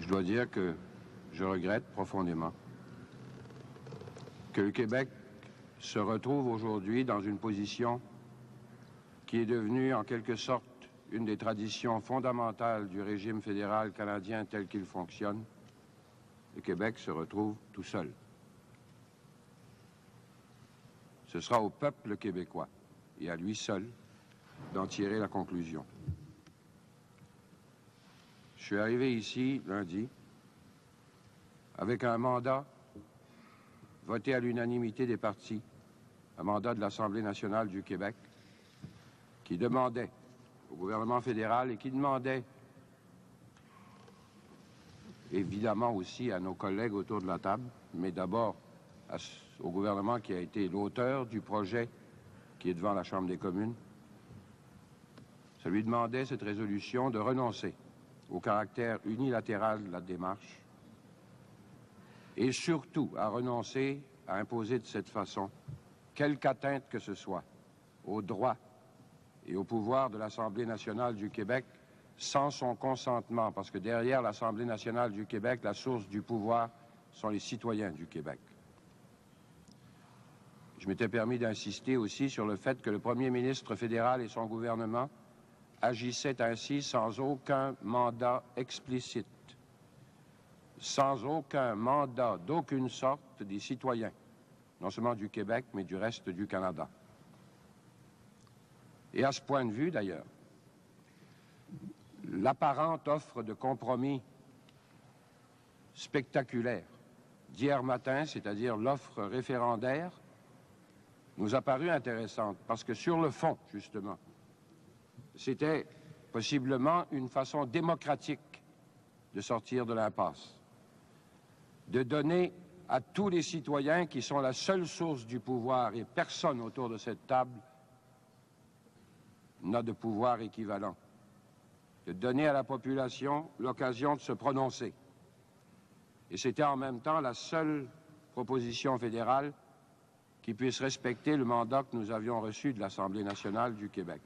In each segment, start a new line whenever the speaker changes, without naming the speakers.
Je dois dire que je regrette profondément que le Québec se retrouve aujourd'hui dans une position qui est devenue en quelque sorte une des traditions fondamentales du régime fédéral canadien tel qu'il fonctionne. Le Québec se retrouve tout seul. Ce sera au peuple québécois et à lui seul d'en tirer la conclusion. Je suis arrivé ici lundi avec un mandat voté à l'unanimité des partis, un mandat de l'Assemblée nationale du Québec qui demandait au gouvernement fédéral et qui demandait évidemment aussi à nos collègues autour de la table, mais d'abord au gouvernement qui a été l'auteur du projet qui est devant la Chambre des communes. Ça lui demandait, cette résolution, de renoncer au caractère unilatéral de la démarche et surtout à renoncer à imposer de cette façon quelque atteinte que ce soit aux droits et au pouvoir de l'Assemblée nationale du Québec sans son consentement, parce que derrière l'Assemblée nationale du Québec, la source du pouvoir sont les citoyens du Québec. Je m'étais permis d'insister aussi sur le fait que le premier ministre fédéral et son gouvernement agissaient ainsi sans aucun mandat explicite, sans aucun mandat d'aucune sorte des citoyens, non seulement du Québec, mais du reste du Canada. Et à ce point de vue, d'ailleurs, l'apparente offre de compromis spectaculaire d'hier matin, c'est-à-dire l'offre référendaire, nous a paru intéressante, parce que sur le fond, justement, c'était possiblement une façon démocratique de sortir de l'impasse, de donner à tous les citoyens qui sont la seule source du pouvoir, et personne autour de cette table n'a de pouvoir équivalent, de donner à la population l'occasion de se prononcer. Et c'était en même temps la seule proposition fédérale qui puisse respecter le mandat que nous avions reçu de l'Assemblée nationale du Québec.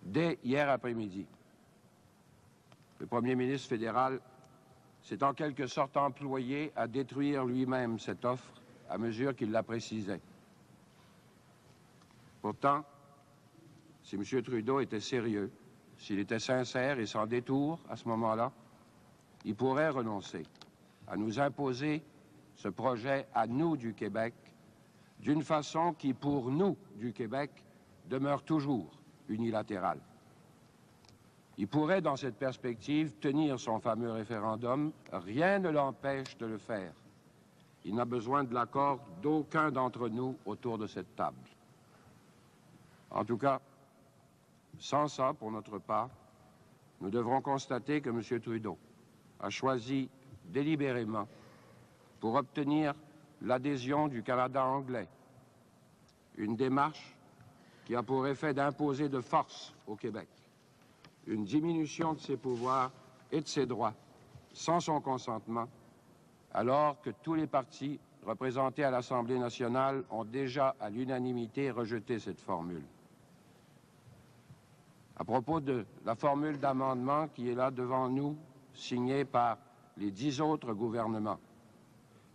Dès hier après-midi, le premier ministre fédéral s'est en quelque sorte employé à détruire lui-même cette offre à mesure qu'il la précisait. Pourtant, si M. Trudeau était sérieux, s'il était sincère et sans détour à ce moment-là, il pourrait renoncer à nous imposer ce projet à nous du Québec d'une façon qui, pour nous du Québec, demeure toujours unilatérale. Il pourrait, dans cette perspective, tenir son fameux référendum. Rien ne l'empêche de le faire. Il n'a besoin de l'accord d'aucun d'entre nous autour de cette table. En tout cas, sans ça, pour notre part, nous devrons constater que M. Trudeau a choisi délibérément, pour obtenir l'adhésion du Canada anglais, une démarche qui a pour effet d'imposer de force au Québec une diminution de ses pouvoirs et de ses droits sans son consentement, alors que tous les partis représentés à l'Assemblée nationale ont déjà à l'unanimité rejeté cette formule. À propos de la formule d'amendement qui est là devant nous, signée par les 10 autres gouvernements,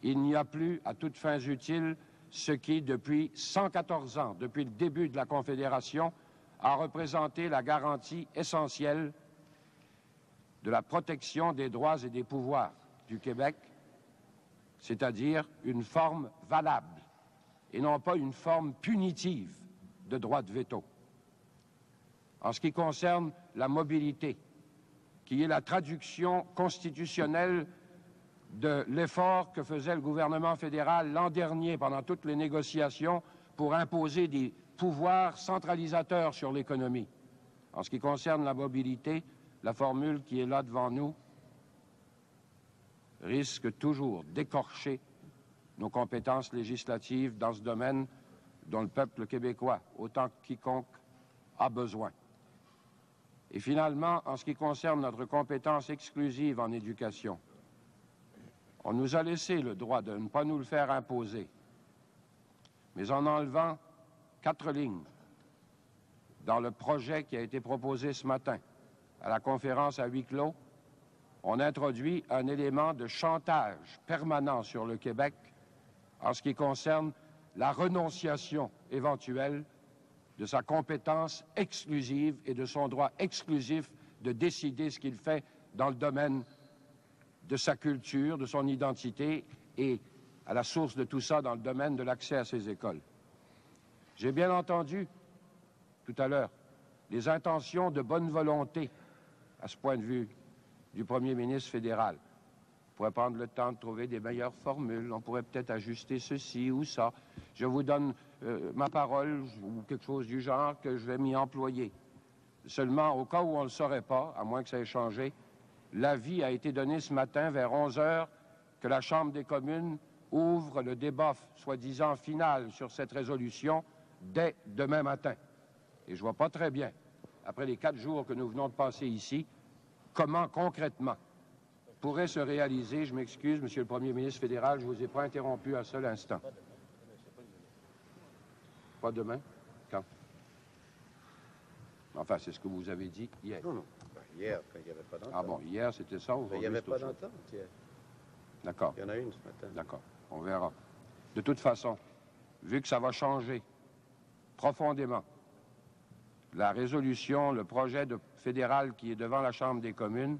il n'y a plus, à toutes fins utiles, ce qui, depuis 114 ans, depuis le début de la Confédération, a représenté la garantie essentielle de la protection des droits et des pouvoirs du Québec, c'est-à-dire une forme valable et non pas une forme punitive de droit de veto. En ce qui concerne la mobilité, qui est la traduction constitutionnelle de l'effort que faisait le gouvernement fédéral l'an dernier pendant toutes les négociations pour imposer des pouvoirs centralisateurs sur l'économie. En ce qui concerne la mobilité, la formule qui est là devant nous risque toujours d'écorcher nos compétences législatives dans ce domaine dont le peuple québécois, autant que quiconque, a besoin. Et finalement, en ce qui concerne notre compétence exclusive en éducation, on nous a laissé le droit de ne pas nous le faire imposer, mais en enlevant 4 lignes dans le projet qui a été proposé ce matin à la conférence à huis clos, on introduit un élément de chantage permanent sur le Québec en ce qui concerne la renonciation éventuelle de sa compétence exclusive et de son droit exclusif de décider ce qu'il fait dans le domaine de sa culture, de son identité et à la source de tout ça dans le domaine de l'accès à ses écoles. J'ai bien entendu tout à l'heure les intentions de bonne volonté à ce point de vue du premier ministre fédéral. On pourrait prendre le temps de trouver des meilleures formules, on pourrait peut-être ajuster ceci ou ça. Je vous donne ma parole ou quelque chose du genre que je vais m'y employer. Seulement, au cas où on ne le saurait pas, à moins que ça ait changé, l'avis a été donné ce matin vers 11 heures que la Chambre des communes ouvre le débat soi-disant final sur cette résolution dès demain matin. Et je ne vois pas très bien, après les 4 jours que nous venons de passer ici, comment concrètement pourrait se réaliser, je m'excuse, Monsieur le Premier ministre fédéral, je ne vous ai pas interrompu un seul instant. Pas demain? Quand? Enfin, c'est ce que vous avez dit hier.
Non, non. Hier, quand il n'y avait pas d'entente.
Ah bon, hier, c'était ça?
Il n'y avait pas d'entente hier.
D'accord.
Il y en a une ce matin.
D'accord, on verra. De toute façon, vu que ça va changer profondément, la résolution, le projet fédéral qui est devant la Chambre des communes,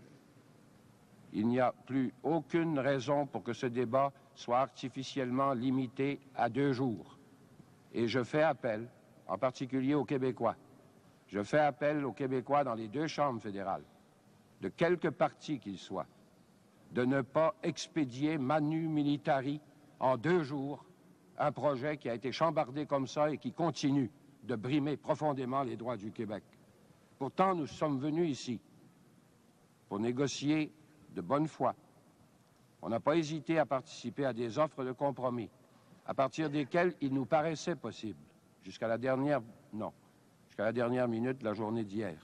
il n'y a plus aucune raison pour que ce débat soit artificiellement limité à 2 jours. Et je fais appel, en particulier aux Québécois, je fais appel aux Québécois dans les 2 chambres fédérales, de quelque parti qu'ils soient, de ne pas expédier manu militari en 2 jours un projet qui a été chambardé comme ça et qui continue de brimer profondément les droits du Québec. Pourtant, nous sommes venus ici pour négocier de bonne foi. On n'a pas hésité à participer à des offres de compromis, à partir desquelles il nous paraissait possible, jusqu'à la dernière minute de la journée d'hier,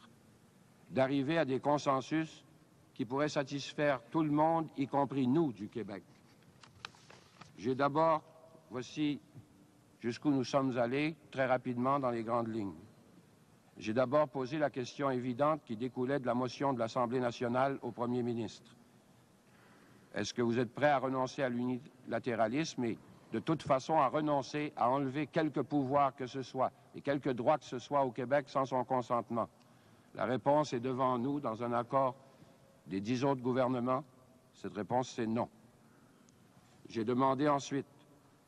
d'arriver à des consensus qui pourraient satisfaire tout le monde, y compris nous du Québec. J'ai d'abord, voici jusqu'où nous sommes allés très rapidement dans les grandes lignes. J'ai d'abord posé la question évidente qui découlait de la motion de l'Assemblée nationale au premier ministre. Est-ce que vous êtes prêt à renoncer à l'unilatéralisme et de toute façon à renoncer à enlever quelque pouvoir que ce soit et quelque droit que ce soit au Québec sans son consentement? La réponse est devant nous dans un accord des 10 autres gouvernements. Cette réponse, c'est non. J'ai demandé ensuite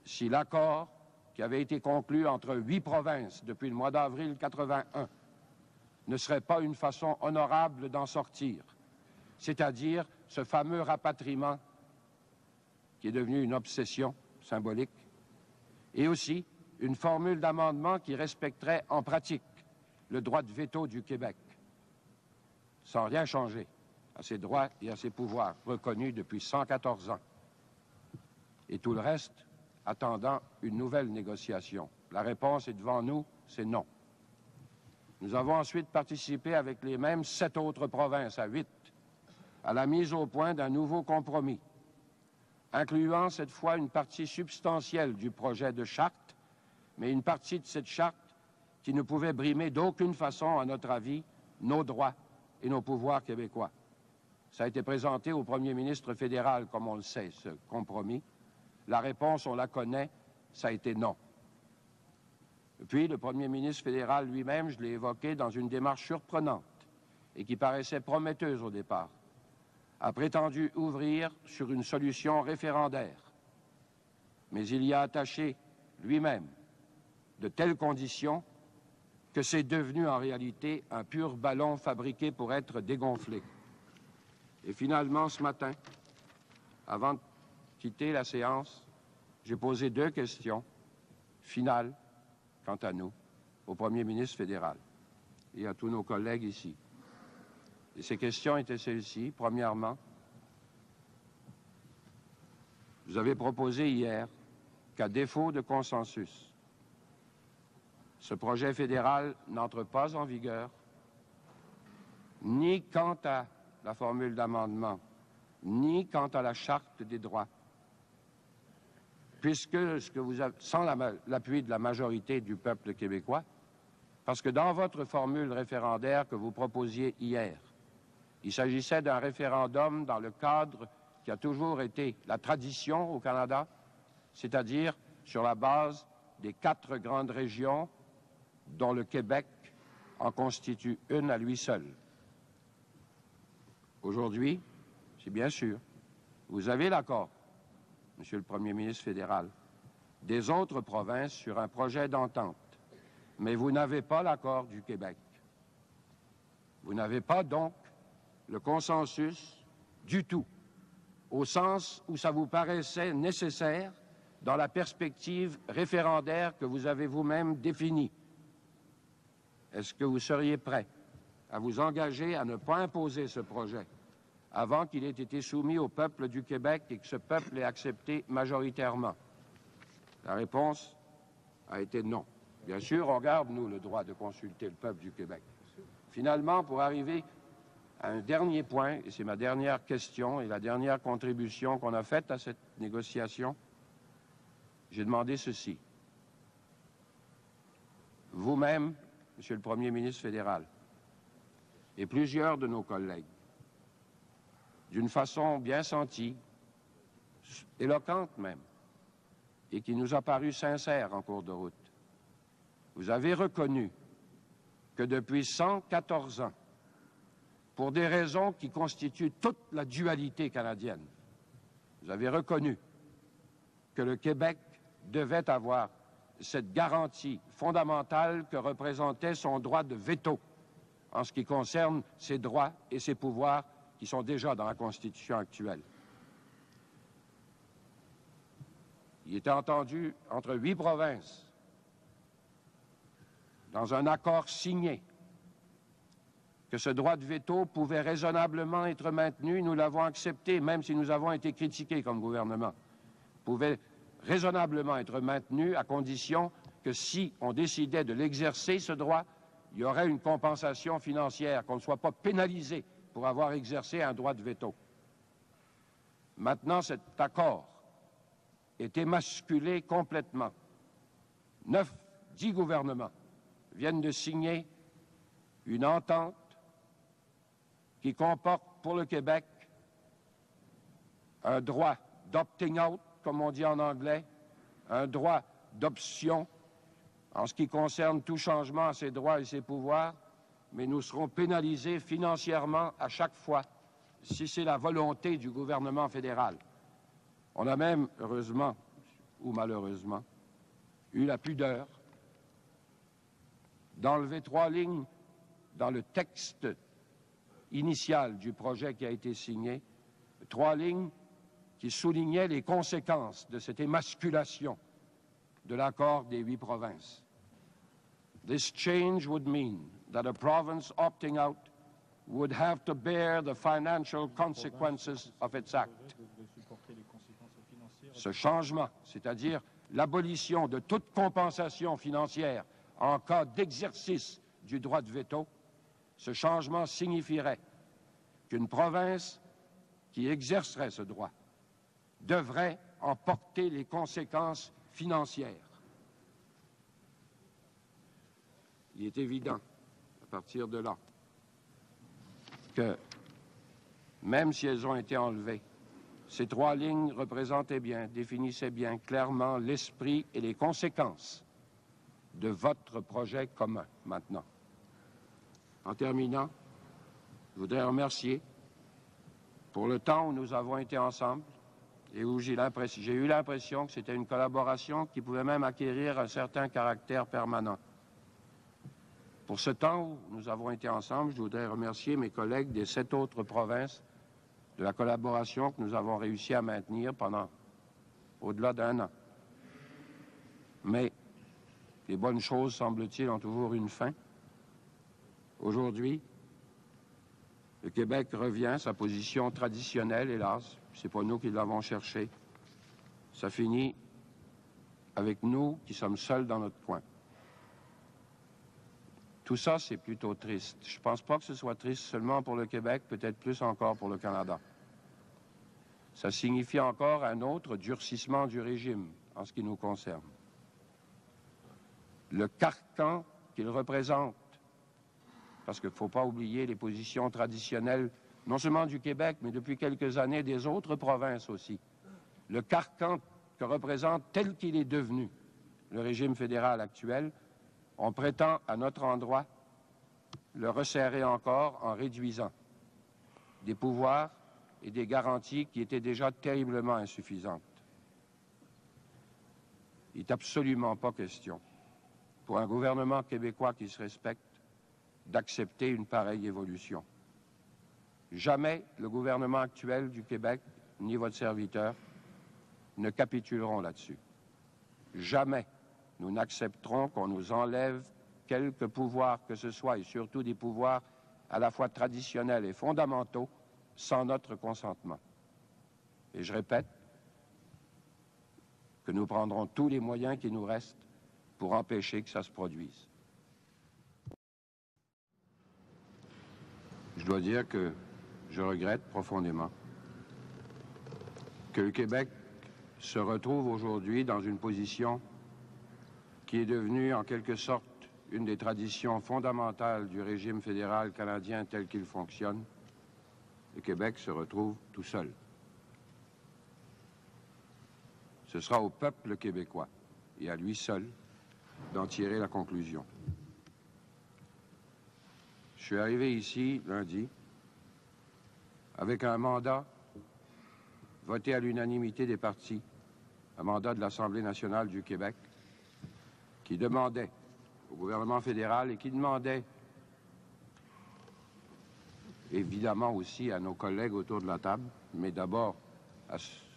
si l'accord qui avait été conclu entre 8 provinces depuis le mois d'avril 81 ne serait pas une façon honorable d'en sortir, c'est-à-dire ce fameux rapatriement qui est devenu une obsession symbolique, et aussi une formule d'amendement qui respecterait en pratique le droit de veto du Québec, sans rien changer à ses droits et à ses pouvoirs reconnus depuis 114 ans. Et tout le reste attendant une nouvelle négociation. La réponse est devant nous, c'est non. Nous avons ensuite participé avec les mêmes 7 autres provinces, à 8, à la mise au point d'un nouveau compromis, incluant cette fois une partie substantielle du projet de charte, mais une partie de cette charte qui ne pouvait brimer d'aucune façon, à notre avis, nos droits et nos pouvoirs québécois. Ça a été présenté au premier ministre fédéral, comme on le sait, ce compromis. La réponse, on la connaît, ça a été non. Puis, le premier ministre fédéral lui-même, je l'ai évoqué dans une démarche surprenante et qui paraissait prometteuse au départ, a prétendu ouvrir sur une solution référendaire. Mais il y a attaché lui-même de telles conditions que c'est devenu en réalité un pur ballon fabriqué pour être dégonflé. Et finalement, ce matin, avant de quitter la séance, j'ai posé 2 questions finales, quant à nous, au premier ministre fédéral et à tous nos collègues ici. Et ces questions étaient celles-ci. Premièrement, vous avez proposé hier qu'à défaut de consensus, ce projet fédéral n'entre pas en vigueur, ni quant à la formule d'amendement, ni quant à la charte des droits, puisque sans l'appui de la majorité du peuple québécois, parce que dans votre formule référendaire que vous proposiez hier, Il s'agissait d'un référendum dans le cadre qui a toujours été la tradition au Canada, c'est-à-dire sur la base des 4 grandes régions dont le Québec en constitue une à lui seul. Aujourd'hui, c'est bien sûr, vous avez l'accord, Monsieur le Premier ministre fédéral, des autres provinces sur un projet d'entente, mais vous n'avez pas l'accord du Québec. Vous n'avez pas donc le consensus du tout, au sens où ça vous paraissait nécessaire dans la perspective référendaire que vous avez vous-même définie. Est-ce que vous seriez prêt à vous engager à ne pas imposer ce projet avant qu'il ait été soumis au peuple du Québec et que ce peuple ait accepté majoritairement? La réponse a été non. Bien sûr, on garde, nous, le droit de consulter le peuple du Québec. Finalement, pour arriver à un dernier point, et c'est ma dernière question et la dernière contribution qu'on a faite à cette négociation, j'ai demandé ceci. Vous-même, Monsieur le Premier ministre fédéral, et plusieurs de nos collègues, d'une façon bien sentie, éloquente même, et qui nous a paru sincère en cours de route, vous avez reconnu que depuis 114 ans, pour des raisons qui constituent toute la dualité canadienne, vous avez reconnu que le Québec devait avoir cette garantie fondamentale que représentait son droit de veto en ce qui concerne ses droits et ses pouvoirs qui sont déjà dans la Constitution actuelle. Il était entendu entre 8 provinces, dans un accord signé, que ce droit de veto pouvait raisonnablement être maintenu. Nous l'avons accepté, même si nous avons été critiqués comme gouvernement. Pouvait raisonnablement être maintenu à condition que si on décidait de l'exercer, ce droit, il y aurait une compensation financière, qu'on ne soit pas pénalisé pour avoir exercé un droit de veto. Maintenant, cet accord est émasculé complètement. 10 gouvernements viennent de signer une entente qui comporte pour le Québec un droit d'opting out, comme on dit en anglais, un droit d'option en ce qui concerne tout changement à ses droits et ses pouvoirs, mais nous serons pénalisés financièrement à chaque fois si c'est la volonté du gouvernement fédéral. On a même, heureusement ou malheureusement, eu la pudeur d'enlever 3 lignes dans le texte initial du projet qui a été signé, 3 lignes qui soulignaient les conséquences de cette émasculation de l'accord des 8 provinces. This change would mean that a province opting out would have to bear the financial consequences of its act. Ce changement, c'est-à-dire l'abolition de toute compensation financière en cas d'exercice du droit de veto, ce changement signifierait qu'une province qui exercerait ce droit devrait en porter les conséquences financières. Il est évident, à partir de là, que même si elles ont été enlevées, ces 3 lignes représentaient bien, définissaient bien clairement l'esprit et les conséquences de votre projet commun maintenant. En terminant, je voudrais remercier pour le temps où nous avons été ensemble et où j'ai eu l'impression que c'était une collaboration qui pouvait même acquérir un certain caractère permanent. Pour ce temps où nous avons été ensemble, je voudrais remercier mes collègues des 7 autres provinces de la collaboration que nous avons réussi à maintenir pendant au-delà d'1 an. Mais les bonnes choses, semble-t-il, ont toujours une fin. Aujourd'hui, le Québec revient à sa position traditionnelle, hélas. C'est pas nous qui l'avons cherché. Ça finit avec nous qui sommes seuls dans notre coin. Tout ça, c'est plutôt triste. Je ne pense pas que ce soit triste seulement pour le Québec, peut-être plus encore pour le Canada. Ça signifie encore un autre durcissement du régime en ce qui nous concerne. Le carcan qu'il représente, parce qu'il ne faut pas oublier les positions traditionnelles non seulement du Québec, mais depuis quelques années des autres provinces aussi. Le carcan que représente tel qu'il est devenu le régime fédéral actuel, on prétend à notre endroit le resserrer encore en réduisant des pouvoirs et des garanties qui étaient déjà terriblement insuffisantes. Il n'est absolument pas question, pour un gouvernement québécois qui se respecte, d'accepter une pareille évolution. Jamais le gouvernement actuel du Québec, ni votre serviteur, ne capituleront là-dessus. Jamais nous n'accepterons qu'on nous enlève quelque pouvoir que ce soit, et surtout des pouvoirs à la fois traditionnels et fondamentaux, sans notre consentement. Et je répète que nous prendrons tous les moyens qui nous restent pour empêcher que ça se produise. Je dois dire que je regrette profondément que le Québec se retrouve aujourd'hui dans une position qui est devenue en quelque sorte une des traditions fondamentales du régime fédéral canadien tel qu'il fonctionne. Le Québec se retrouve tout seul. Ce sera au peuple québécois et à lui seul d'en tirer la conclusion. Je suis arrivé ici lundi avec un mandat voté à l'unanimité des partis, un mandat de l'Assemblée nationale du Québec, qui demandait au gouvernement fédéral et qui demandait évidemment aussi à nos collègues autour de la table, mais d'abord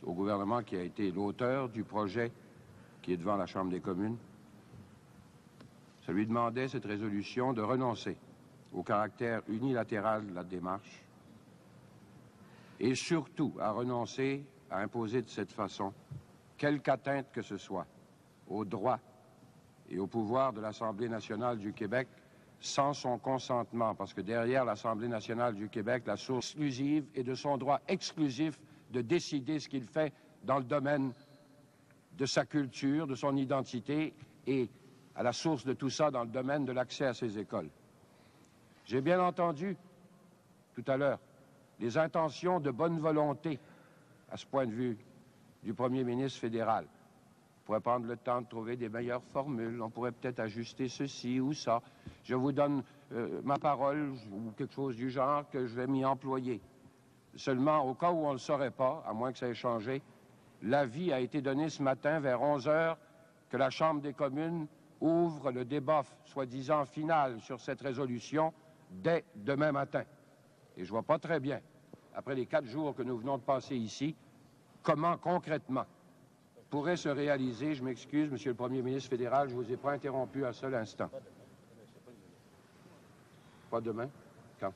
au gouvernement qui a été l'auteur du projet qui est devant la Chambre des communes. Ça lui demandait, cette résolution, de renoncer au caractère unilatéral de la démarche et surtout à renoncer à imposer de cette façon quelque atteinte que ce soit aux droits et au pouvoir de l'Assemblée nationale du Québec sans son consentement, parce que derrière l'Assemblée nationale du Québec, la source exclusive est de son droit exclusif de décider ce qu'il fait dans le domaine de sa culture, de son identité et à la source de tout ça dans le domaine de l'accès à ses écoles. J'ai bien entendu tout à l'heure les intentions de bonne volonté à ce point de vue du premier ministre fédéral. On pourrait prendre le temps de trouver des meilleures formules, on pourrait peut-être ajuster ceci ou ça. Je vous donne ma parole ou quelque chose du genre que je vais m'y employer. Seulement, au cas où on ne le saurait pas, à moins que ça ait changé, l'avis a été donné ce matin vers 11 heures que la Chambre des communes ouvre le débat soi-disant final sur cette résolution dès demain matin. Et je ne vois pas très bien, après les 4 jours que nous venons de passer ici, comment concrètement pourrait se réaliser, je m'excuse, Monsieur le Premier ministre fédéral, je ne vous ai pas interrompu un seul instant. Pas demain? Quand?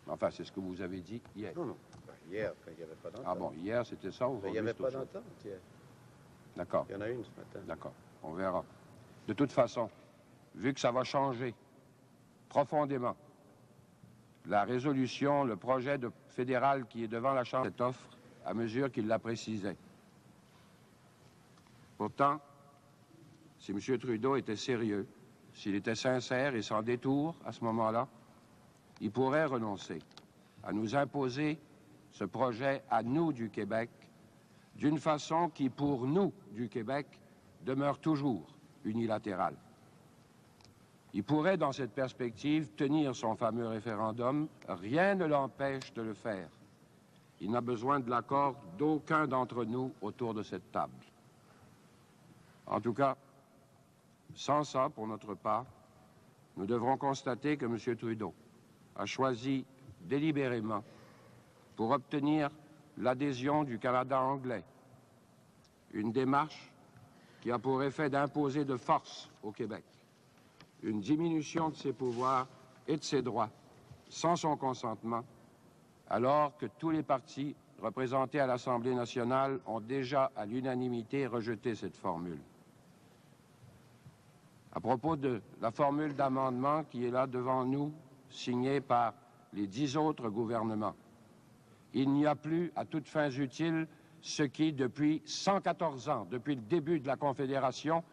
Enfin, c'est ce que vous avez dit hier.
Non, non. Ben, hier, quand il n'y avait pas d'entente.
Ah bon, hier, c'était ça?
Ben, il n'y avait pas d'entente hier.
D'accord.
Il y en a une ce matin.
D'accord, on verra. De toute façon, vu que ça va changer profondément, la résolution, le projet fédéral qui est devant la Chambre, cette offre, à mesure qu'il la précisait. Pourtant, si M. Trudeau était sérieux, s'il était sincère et sans détour à ce moment-là, il pourrait renoncer à nous imposer ce projet à nous du Québec d'une façon qui, pour nous du Québec, demeure toujours unilatérale. Il pourrait, dans cette perspective, tenir son fameux référendum. Rien ne l'empêche de le faire. Il n'a besoin de l'accord d'aucun d'entre nous autour de cette table. En tout cas, sans ça, pour notre part, nous devrons constater que M. Trudeau a choisi délibérément, pour obtenir l'adhésion du Canada anglais, une démarche qui a pour effet d'imposer de force au Québec une diminution de ses pouvoirs et de ses droits sans son consentement, alors que tous les partis représentés à l'Assemblée nationale ont déjà à l'unanimité rejeté cette formule. À propos de la formule d'amendement qui est là devant nous, signée par les 10 autres gouvernements, il n'y a plus, à toutes fins utiles, ce qui, depuis 114 ans, depuis le début de la Confédération,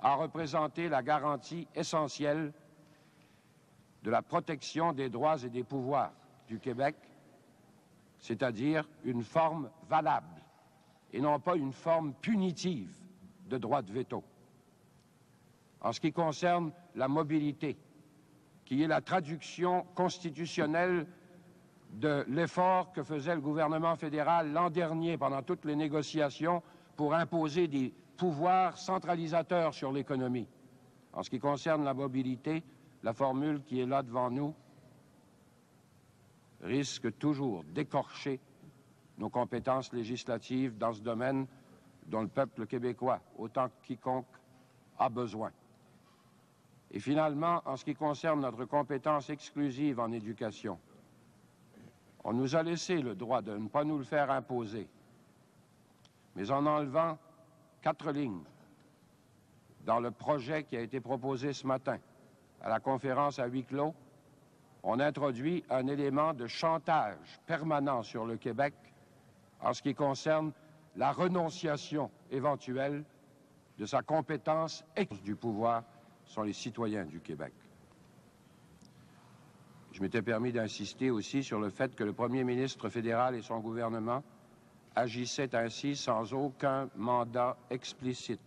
a représenté la garantie essentielle de la protection des droits et des pouvoirs du Québec, c'est-à-dire une forme valable et non pas une forme punitive de droit de veto. En ce qui concerne la mobilité, qui est la traduction constitutionnelle de l'effort que faisait le gouvernement fédéral l'an dernier pendant toutes les négociations pour imposer des pouvoirs centralisateurs sur l'économie. En ce qui concerne la mobilité, la formule qui est là devant nous risque toujours d'écorcher nos compétences législatives dans ce domaine dont le peuple québécois, autant que quiconque, a besoin. Et finalement, en ce qui concerne notre compétence exclusive en éducation, on nous a laissé le droit de ne pas nous le faire imposer, mais en enlevant 4 lignes dans le projet qui a été proposé ce matin à la conférence à huis clos, on introduit un élément de chantage permanent sur le Québec en ce qui concerne la renonciation éventuelle de sa compétence du pouvoir sont les citoyens du Québec. Je m'étais permis d'insister aussi sur le fait que le premier ministre fédéral et son gouvernement agissaient ainsi sans aucun mandat explicite,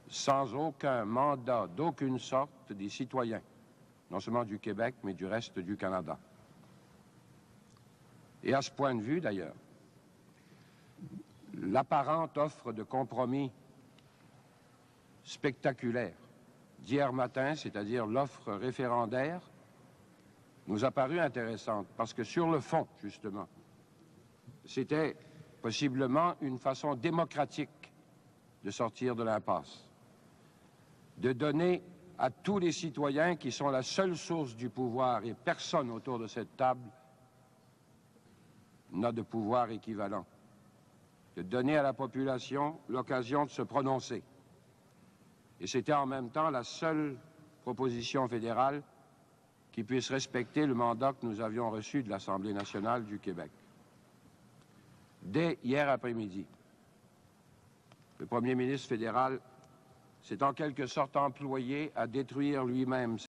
sans aucun mandat d'aucune sorte des citoyens, non seulement du Québec, mais du reste du Canada. Et à ce point de vue, d'ailleurs, l'apparente offre de compromis spectaculaire d'hier matin, c'est-à-dire l'offre référendaire, nous a paru intéressante parce que sur le fond, justement, c'était possiblement une façon démocratique de sortir de l'impasse, de donner à tous les citoyens qui sont la seule source du pouvoir et personne autour de cette table n'a de pouvoir équivalent, de donner à la population l'occasion de se prononcer. Et c'était en même temps la seule proposition fédérale qui puisse respecter le mandat que nous avions reçu de l'Assemblée nationale du Québec. Dès hier après-midi, le premier ministre fédéral s'est en quelque sorte employé à détruire lui-même